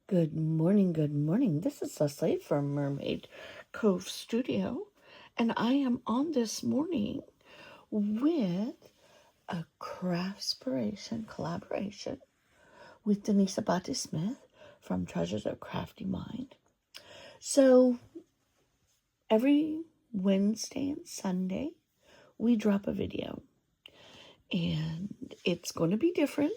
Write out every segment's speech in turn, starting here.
Good morning, good morning. This is Leslie from Mermaid Cove Studio, and I am on this morning with a Craftspiration Collaboration with Denise Smith from Treasures of Crafty Mind. So every Wednesday and Sunday, we drop a video, and it's going to be different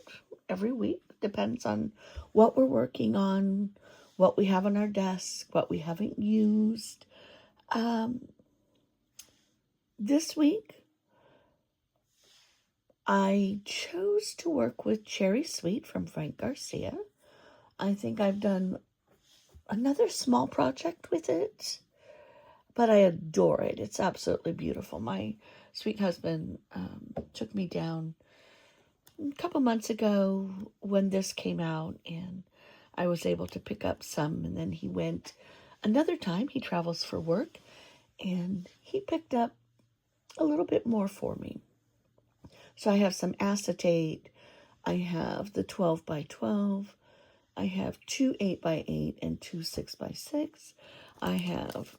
every week. Depends on what we're working on, what we have on our desk, what we haven't used. This week, I chose to work with Cherry Sweet from Frank Garcia. I think I've done another small project with it, but I adore it. It's absolutely beautiful. My sweet husband took me down a couple months ago when this came out, and I was able to pick up some, and then he went another time. He travels for work, and he picked up a little bit more for me. So I have some acetate, I have the 12 by 12, I have 2 8x8 and 2 6x6, I have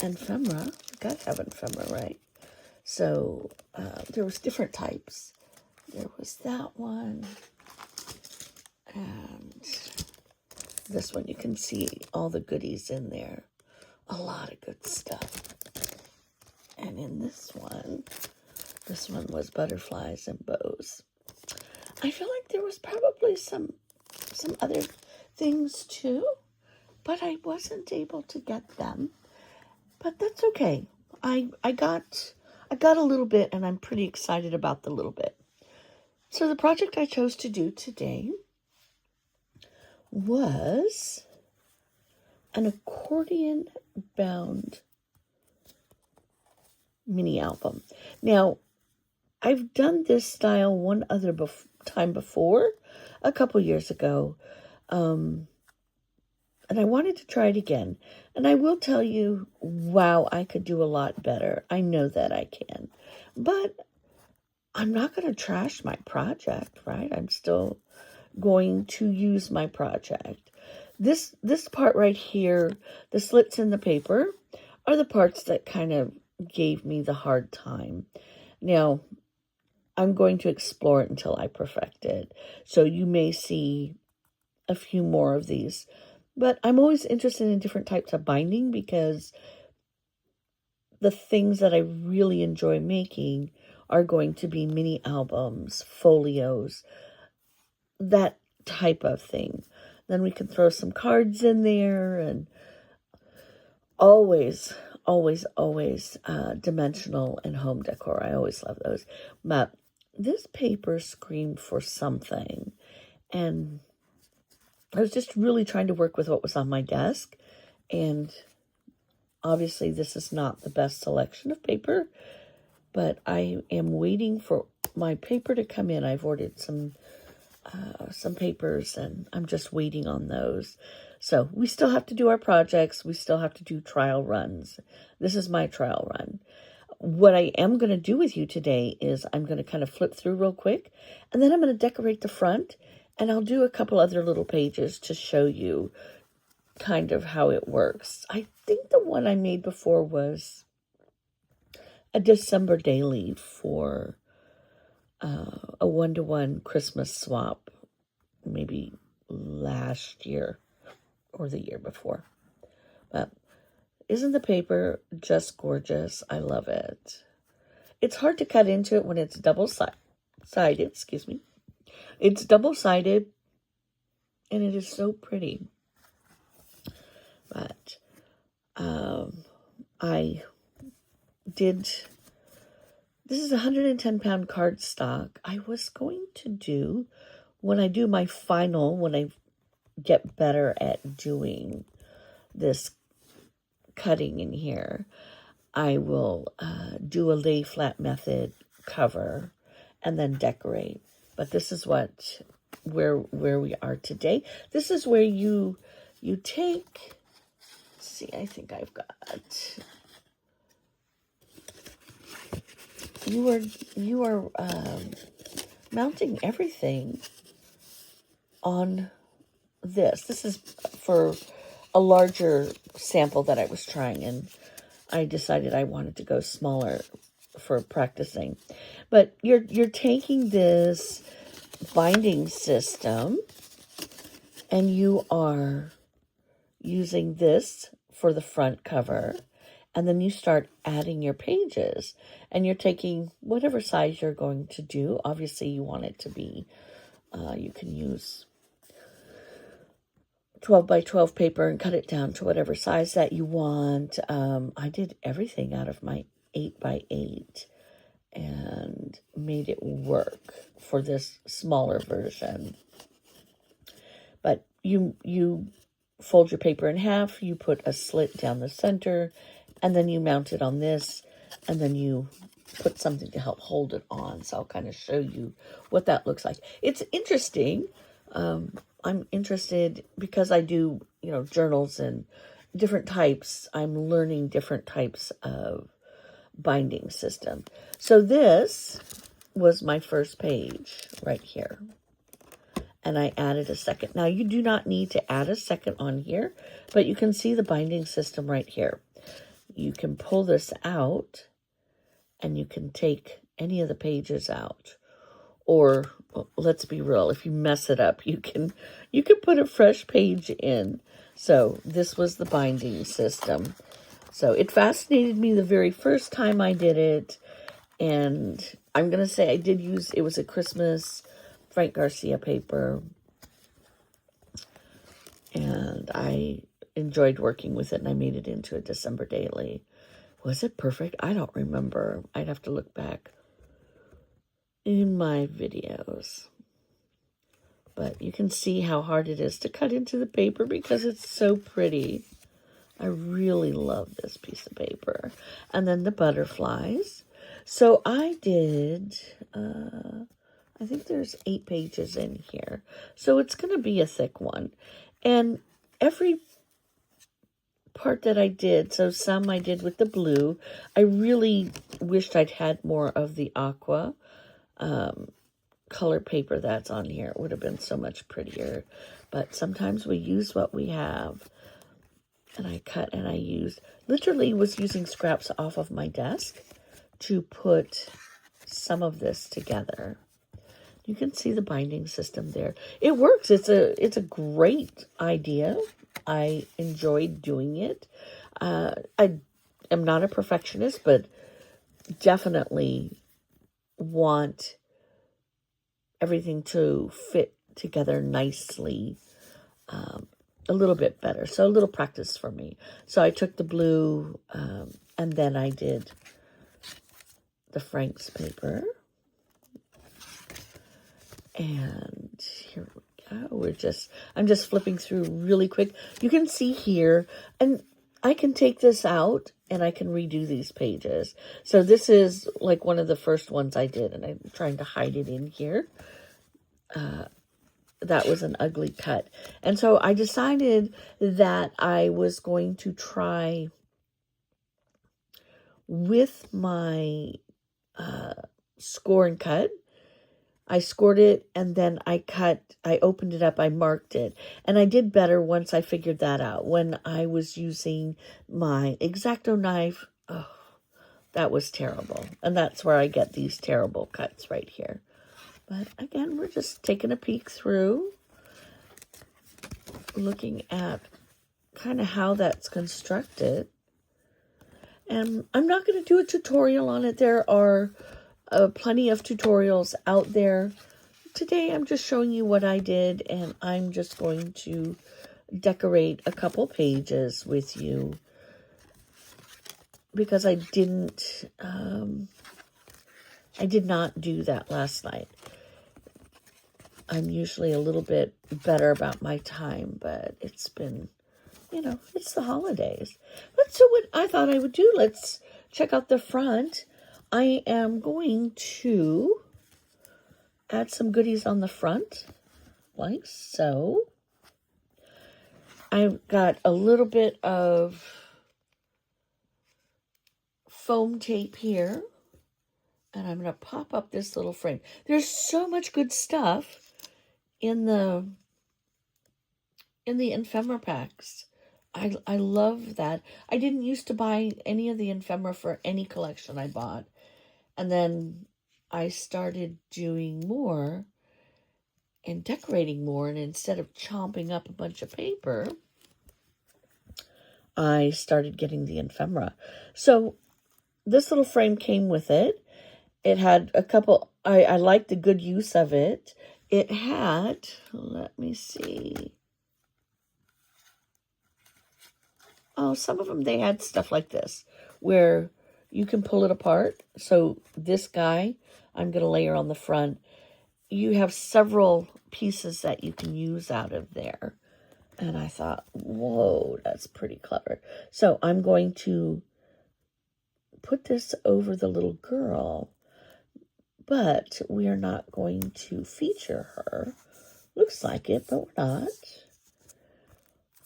ephemera. You gotta have ephemera, right? So there was different types. There was that one, and this one. You can see all the goodies in there. A lot of good stuff. And in this one was butterflies and bows. I feel like there was probably some other things too, but I wasn't able to get them. But that's okay. I got a little bit, and I'm pretty excited about the little bit. So the project I chose to do today was an accordion bound mini album. Now, I've done this style one other time before, a couple years ago, and I wanted to try it again. And I will tell you, wow, I could do a lot better. I know that I can. But I'm not going to trash my project, right? I'm still going to use my project. This part right here, the slits in the paper, are the parts that kind of gave me the hard time. Now, I'm going to explore it until I perfect it. So you may see a few more of these. But I'm always interested in different types of binding, because the things that I really enjoy making are going to be mini albums, folios, that type of thing. Then we can throw some cards in there, and always dimensional and home decor. I always love those. But this paper screamed for something, and I was just really trying to work with what was on my desk. And obviously this is not the best selection of paper, but I am waiting for my paper to come in. I've ordered some papers, and I'm just waiting on those. So we still have to do our projects. We still have to do trial runs. This is my trial run. What I am going to do with you today is I'm going to kind of flip through real quick, and then I'm going to decorate the front, and I'll do a couple other little pages to show you kind of how it works. I think the one I made before was a December daily for a 1-to-1 Christmas swap, maybe last year or the year before. But isn't the paper just gorgeous? I love it. It's hard to cut into it when it's double-sided, excuse me. It's double-sided, and it is so pretty. But I did, this is 110-pound cardstock. I was going to do, when I do my final, when I get better at doing this cutting in here, I will do a lay flat method cover and then decorate. But this is where we are today. This is where you take, let's see, I think I've got, you are mounting everything on this. This is for a larger sample that I was trying, and I decided I wanted to go smaller for practicing. But you're taking this binding system and you are using this for the front cover, and then you start adding your pages, and you're taking whatever size you're going to do. Obviously you want it to be, you can use 12 by 12 paper and cut it down to whatever size that you want. I did everything out of my 8 by 8 and made it work for this smaller version. But you fold your paper in half, you put a slit down the center, and then you mount it on this, and then you put something to help hold it on. So I'll kind of show you what that looks like. It's interesting. I'm interested because I do, journals and different types. I'm learning different types of binding system. So this was my first page right here. And I added a second. Now, you do not need to add a second on here, but you can see the binding system right here. You can pull this out, and you can take any of the pages out. Or, let's be real, if you mess it up, you can put a fresh page in. So, this was the binding system. So, it fascinated me the very first time I did it. And I'm going to say I did use, it was a Christmas Frank Garcia paper, and I enjoyed working with it, and I made it into a December daily. Was it perfect? I don't remember. I'd have to look back in my videos. But you can see how hard it is to cut into the paper because it's so pretty. I really love this piece of paper. And then the butterflies. So I did... I think there's 8 pages in here. So it's going to be a thick one. And every part that I did, so some I did with the blue. I really wished I'd had more of the aqua color paper that's on here. It would have been so much prettier. But sometimes we use what we have. And I cut and I used, literally was using scraps off of my desk to put some of this together. You can see the binding system there. It works. It's a great idea. I enjoyed doing it. I am not a perfectionist, but definitely want everything to fit together nicely a little bit better. So a little practice for me. So I took the blue and then I did the Frank's paper. And here we go. I'm just flipping through really quick. You can see here, and I can take this out and I can redo these pages. So this is like one of the first ones I did, and I'm trying to hide it in here. That was an ugly cut. And so I decided that I was going to try with my score and cut. I scored it, and then I opened it up, I marked it. And I did better once I figured that out. When I was using my X-Acto knife, oh, that was terrible. And that's where I get these terrible cuts right here. But again, we're just taking a peek through, looking at kind of how that's constructed. And I'm not going to do a tutorial on it. There are plenty of tutorials out there. Today I'm just showing you what I did, and I'm just going to decorate a couple pages with you because I did not do that last night. I'm usually a little bit better about my time, but it's been, it's the holidays. But so what I thought I would do, let's check out the front. I am going to add some goodies on the front, like so. I've got a little bit of foam tape here, and I'm going to pop up this little frame. There's so much good stuff in the in the ephemera packs. I love that. I didn't used to buy any of the ephemera for any collection I bought. And then I started doing more and decorating more. And instead of chomping up a bunch of paper, I started getting the ephemera. So this little frame came with it. It had a couple, I liked the good use of it. It had, let me see. Oh, some of them, they had stuff like this, where you can pull it apart. So this guy, I'm going to layer on the front. You have several pieces that you can use out of there. And I thought, whoa, that's pretty clever. So I'm going to put this over the little girl, but we are not going to feature her. Looks like it, but we're not.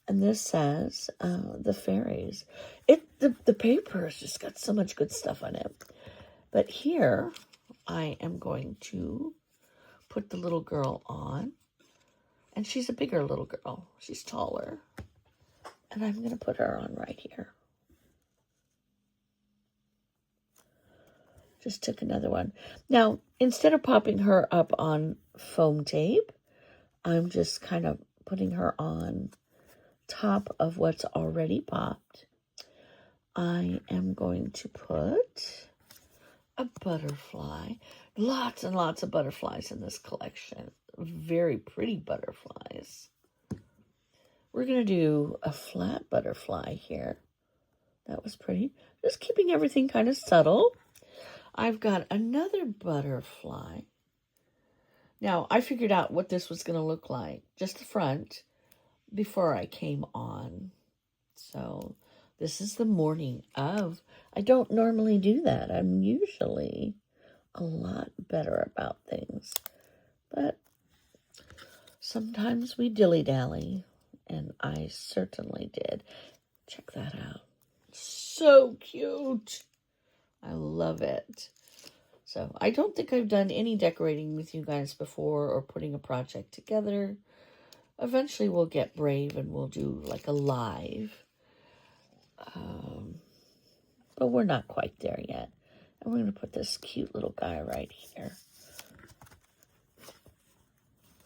And this says the fairies. The paper has just got so much good stuff on it. But here, I am going to put the little girl on. And she's a bigger little girl. She's taller. And I'm going to put her on right here. Just took another one. Now, instead of popping her up on foam tape, I'm just kind of putting her on top of what's already popped. I am going to put a butterfly. Lots and lots of butterflies in this collection. Very pretty butterflies. We're going to do a flat butterfly here. That was pretty. Just keeping everything kind of subtle. I've got another butterfly. Now, I figured out what this was going to look like, just the front, before I came on. So this is the morning of. I don't normally do that. I'm usually a lot better about things. But sometimes we dilly-dally, and I certainly did. Check that out. So cute. I love it. So I don't think I've done any decorating with you guys before or putting a project together. Eventually we'll get brave and we'll do like a live. But we're not quite there yet. And we're going to put this cute little guy right here.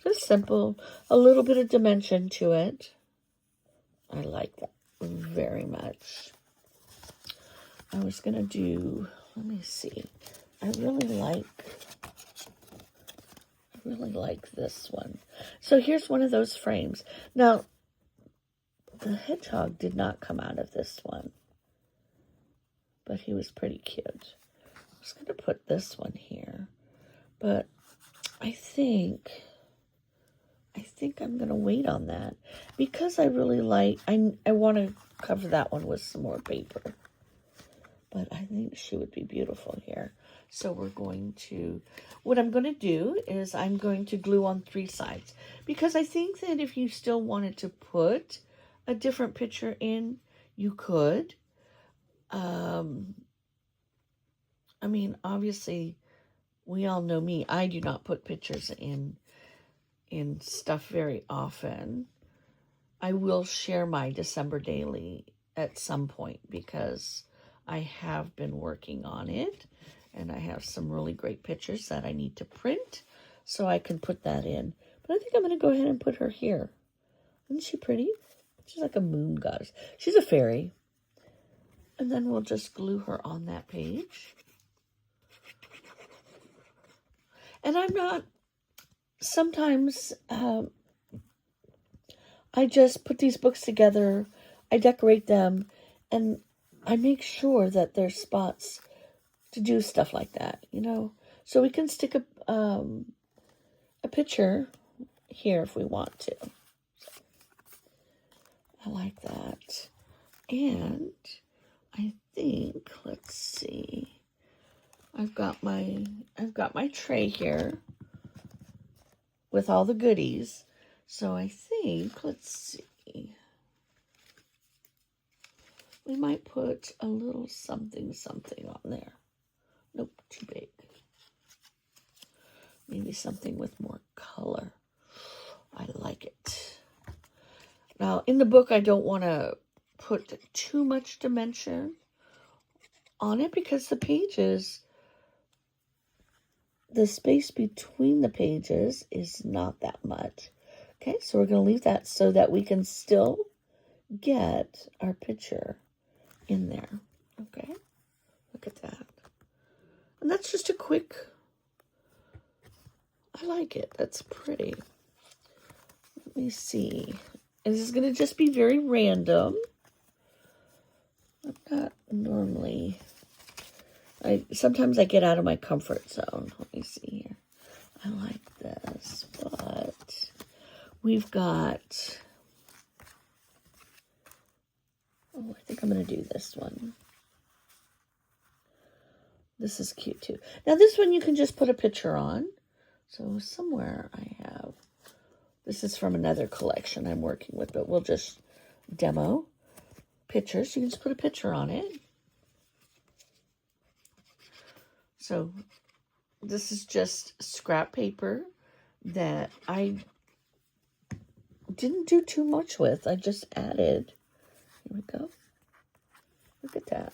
Just simple. A little bit of dimension to it. I like that very much. I was going to do, let me see. I really like this one. So here's one of those frames. Now, the hedgehog did not come out of this one, but he was pretty cute. I was going to put this one here, but I think I'm going to wait on that because I really like, I want to cover that one with some more paper, but I think she would be beautiful here. So we're going to, what I'm going to do is I'm going to glue on 3 sides because I think that if you still wanted to put a different picture in, you could. I mean, obviously, we all know me. I do not put pictures in stuff very often. I will share my December daily at some point because I have been working on it. And I have some really great pictures that I need to print so I can put that in. But I think I'm going to go ahead and put her here. Isn't she pretty? She's like a moon goddess. She's a fairy. And then we'll just glue her on that page. And I'm not, sometimes I just put these books together, I decorate them, and I make sure that there's spots to do stuff like that, you know. So we can stick a picture here if we want to. I like that. And I think, let's see. I've got my tray here with all the goodies. So I think, let's see. We might put a little something on there. Nope, too big. Maybe something with more color. I like it. Now, in the book, I don't want to put too much dimension on it because the pages, the space between the pages is not that much. Okay, so we're going to leave that so that we can still get our picture in there. Okay, look at that. And that's just a quick, I like it. That's pretty. Let me see. And this is going to just be very random. I'm not normally, sometimes I get out of my comfort zone. Let me see here. I like this, but we've got, oh, I think I'm going to do this one. This is cute too. Now this one you can just put a picture on. So somewhere I have, this is from another collection I'm working with, but we'll just demo pictures. You can just put a picture on it. So this is just scrap paper that I didn't do too much with. I just added, here we go. Look at that.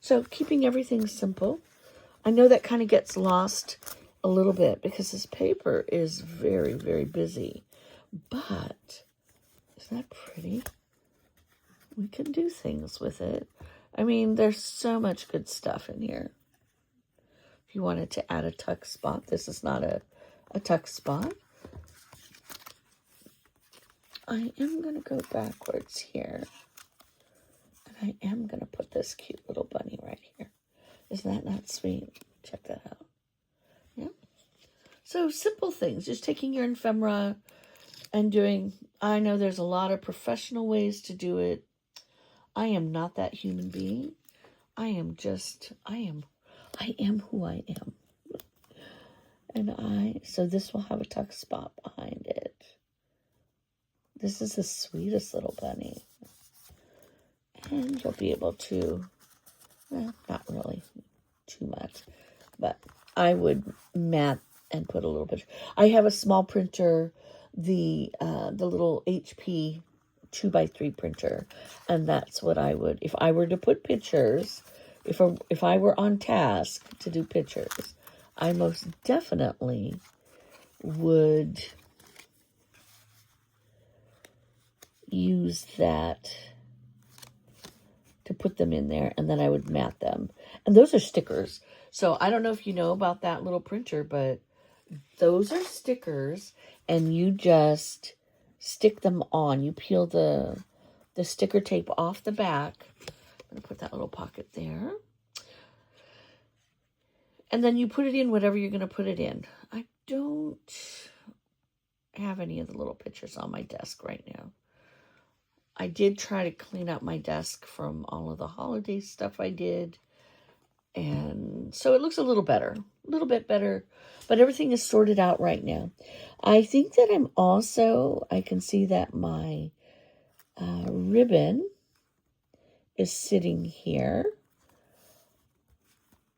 So keeping everything simple. I know that kind of gets lost a little bit because this paper is very, very busy. But isn't that pretty? We can do things with it. I mean, there's so much good stuff in here. If you wanted to add a tuck spot, this is not a tuck spot. I am going to go backwards here. And I am going to put this cute little bunny right here. Isn't that not sweet? Check that out. Yeah. So simple things, just taking your ephemera and doing, I know there's a lot of professional ways to do it. I am not that human being. I am who I am. And so this will have a tuck spot behind it. This is the sweetest little bunny. And you'll be able to, well, not really too much, but I would mat and put a little bit. I have a small printer, the little HP 2x3 printer, and that's what I would, if I were to put pictures, if I were on task to do pictures, I most definitely would use that to put them in there, and then I would mat them. And those are stickers. So I don't know if you know about that little printer, but those are stickers, and you just stick them on. You peel the sticker tape off the back. I'm going to put that little pocket there. And then you put it in whatever you're going to put it in. I don't have any of the little pictures on my desk right now. I did try to clean up my desk from all of the holiday stuff I did. And so it looks a little bit better, but everything is sorted out right now. I think that I can see that my ribbon is sitting here.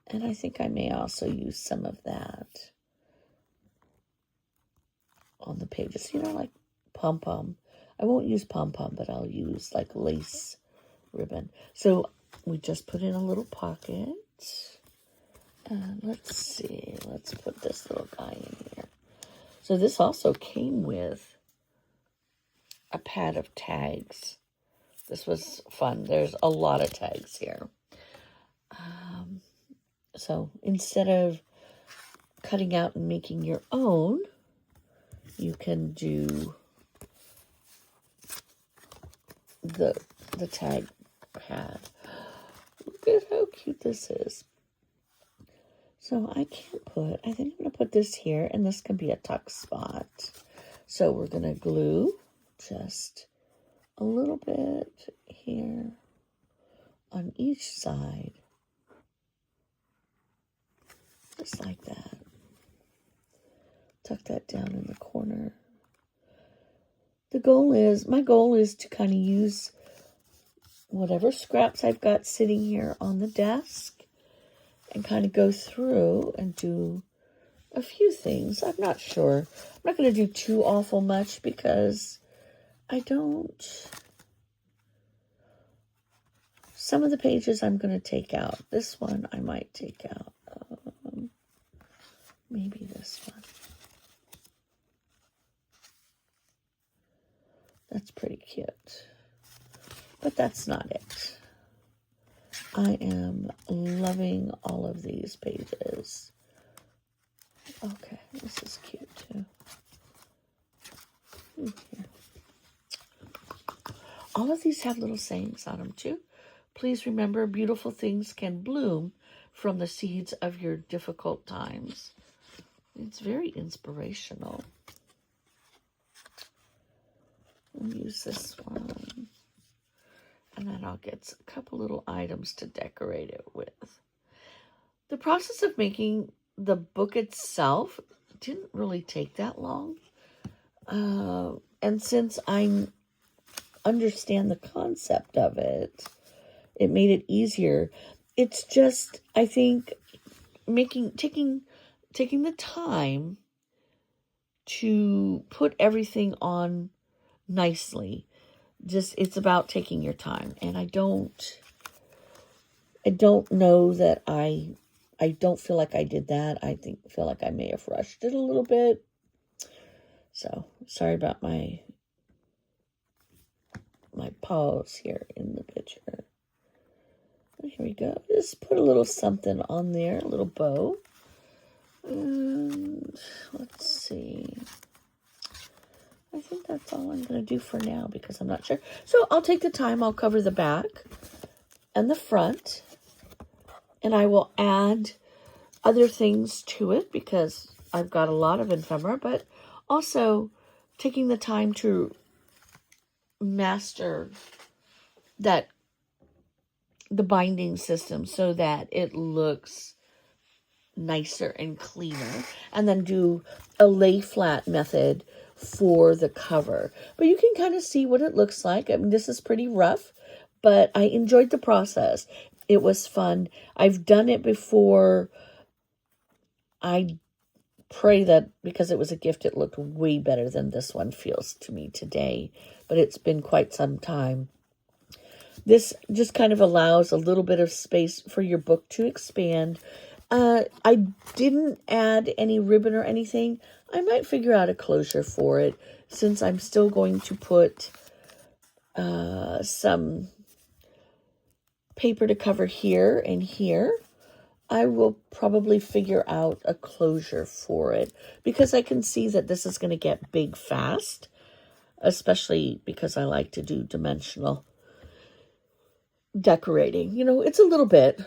And I think I may also use some of that on the pages, like pom-pom. I won't use pom-pom, but I'll use like lace ribbon. So we just put in a little pocket. And let's see, let's put this little guy in here. So this also came with a pad of tags. This was fun. There's a lot of tags here. So instead of cutting out and making your own, you can do the tag pad. Look at how cute this is. So I think I'm going to put this here, and this can be a tuck spot. So we're going to glue just a little bit here on each side. Just like that. Tuck that down in the corner. My goal is to kind of use whatever scraps I've got sitting here on the desk and kind of go through and do a few things. I'm not sure. I'm not going to do too awful much because Some of the pages I'm going to take out. This one I might take out. Maybe this one. That's pretty cute. But that's not it. I am loving all of these pages. Okay, this is cute too. Here. All of these have little sayings on them too. Please remember, beautiful things can bloom from the seeds of your difficult times. It's very inspirational. I'll use this one. And then I'll get a couple little items to decorate it with. The process of making the book itself didn't really take that long. And since I understand the concept of it, it made it easier. It's just, I think, taking the time to put everything on nicely. Just, it's about taking your time. And I don't know that I don't feel like I did that. Feel like I may have rushed it a little bit. So, sorry about my pause here in the picture. Here we go. Just put a little something on there, a little bow. And let's see. I think that's all I'm going to do for now because I'm not sure. So I'll take the time. I'll cover the back and the front. And I will add other things to it because I've got a lot of ephemera. But also taking the time to master the binding system so that it looks nicer and cleaner. And then do a lay flat method for the cover. But you can kind of see what it looks like. I mean, this is pretty rough, but I enjoyed the process. It was fun. I've done it before. I pray that because it was a gift, it looked way better than this one feels to me today. But it's been quite some time. This just kind of allows a little bit of space for your book to expand. I didn't add any ribbon or anything. I might figure out a closure for it since I'm still going to put some paper to cover here and here. I will probably figure out a closure for it because I can see that this is going to get big fast, especially because I like to do dimensional decorating. You know, it's a little bit.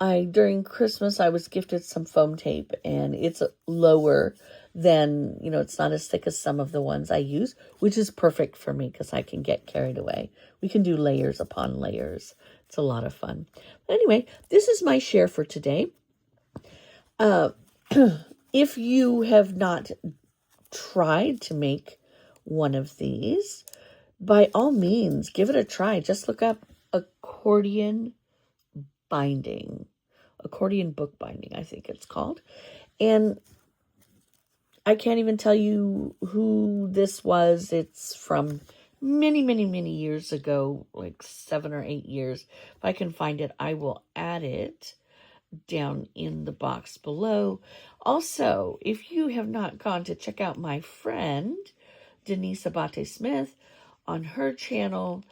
During Christmas, I was gifted some foam tape, and it's lower than, you know, it's not as thick as some of the ones I use, which is perfect for me because I can get carried away. We can do layers upon layers. It's a lot of fun. But anyway, this is my share for today. If you have not tried to make one of these, by all means, give it a try. Just look up accordion book binding, I think it's called. And I can't even tell you who this was. It's from many, many, many years ago, like 7 or 8 years. If I can find it, I will add it down in the box below. Also, if you have not gone to check out my friend, Denise Abate Smith, on her channel,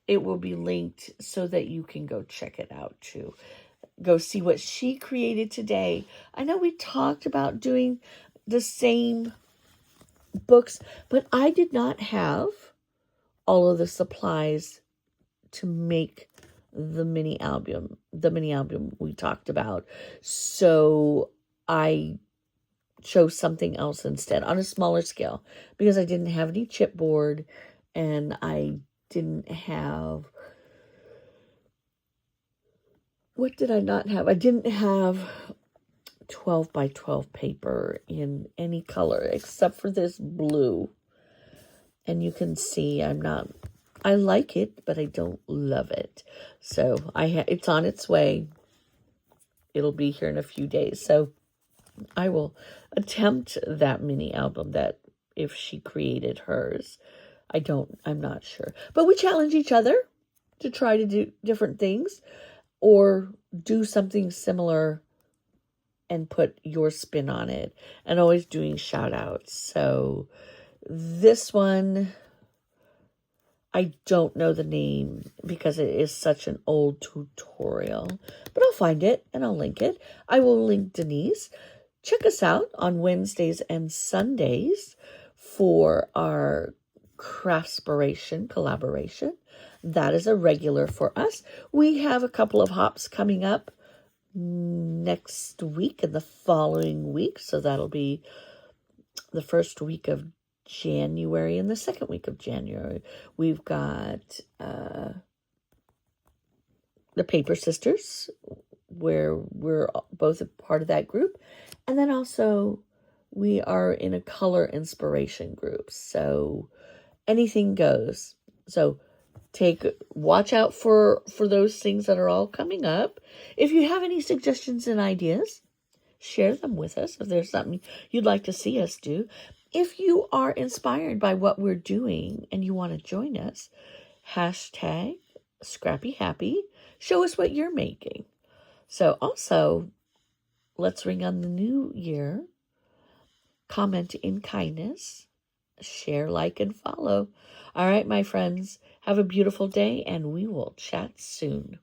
it will be linked so that you can go check it out too. Go see what she created today. I know we talked about doing the same books, but I did not have all of the supplies to make the mini album we talked about. So I chose something else instead on a smaller scale because I didn't have any chipboard and I didn't have, what did I not have? I didn't have 12 by 12 paper in any color except for this blue. And you can see I like it, but I don't love it. So it's on its way. It'll be here in a few days. So I will attempt that mini album that if she created hers. I'm not sure. But we challenge each other to try to do different things or do something similar and put your spin on it, and always doing shout outs. So this one, I don't know the name because it is such an old tutorial, but I'll find it and I'll link it. I will link Denise. Check us out on Wednesdays and Sundays for our Craftspiration Collaboration. That is a regular for us. We have a couple of hops coming up next week and the following week. So that'll be the first week of January and the second week of January. We've got the Paper Sisters, where we're both a part of that group. And then also we are in a color inspiration group. So anything goes. So watch out for those things that are all coming up. If you have any suggestions and ideas, share them with us if there's something you'd like to see us do. If you are inspired by what we're doing and you want to join us, hashtag Scrappy Happy. Show us what you're making. So also, let's ring on the new year. Comment in kindness. Share, like, and follow. All right, my friends, have a beautiful day, and we will chat soon.